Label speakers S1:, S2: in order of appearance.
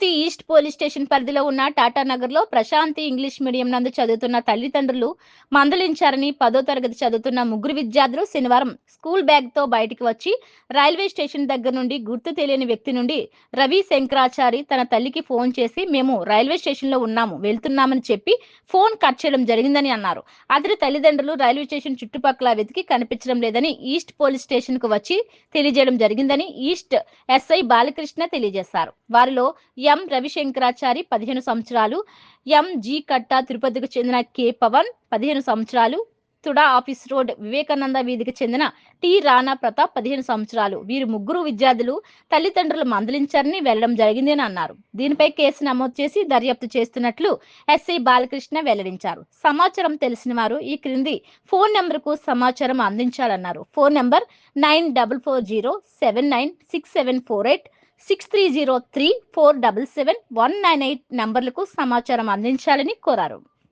S1: Tirupati east police station పరిధిలో ఉన్న టాటానగర్లో Prashanti English medium నందు చదువుతున్న తల్లిదండ్రులు మందలించారని 10వ తరగతి చదువుతున్న ముగ్గురు విద్యార్థులు శనివారం స్కూల్ బ్యాగ్తో బయటికి వచ్చి రైల్వే స్టేషన్ దగ్గర నుండి గుర్తు తెలియని వ్యక్తి నుండి రవి శంకరాచారి తన తల్లికి ఫోన్ చేసి మేము రైల్వే స్టేషన్లో ఉన్నాము వెళ్తున్నామని చెప్పి ఫోన్ కట్ చేయడం జరిగిందని అన్నారు. అతని తల్లిదండ్రులు రైల్వే స్టేషన్ చుట్టుపక్కల వెతికి కనిపించడం లేదని ఈస్ట్ పోలీస్ స్టేషన్కు వచ్చి తెలియజేయడం జరిగిందని ఈస్ట్ ఎస్ఐ బాలకృష్ణ తెలియజేశారు. వారిలో ఎం రవిశంకరాచారి 15 సంవత్సరాలు, ఎం జి కట్టా తిరుపతికి చెందిన కె పవన్ 15 సంవత్సరాలు, తుడా ఆఫీస్ రోడ్ వివేకానంద వీధికి చెందిన టి రాణా ప్రతాప్ 15 సంవత్సరాలు. వీరు ముగ్గురు విద్యార్థులు తల్లిదండ్రులు మందలించారని వెళ్లడం జరిగిందని అన్నారు. దీనిపై కేసు నమోదు చేసి దర్యాప్తు చేస్తున్నట్లు ఎస్ఐ బాలకృష్ణ వెల్లడించారు. సమాచారం తెలిసిన వారు ఈ క్రింది ఫోన్ నెంబర్కు సమాచారం అందించాలన్నారు. ఫోన్ నెంబర్ 9440796748 6303477198 నంబర్లకు సమాచారం అందించాలని కోరారు.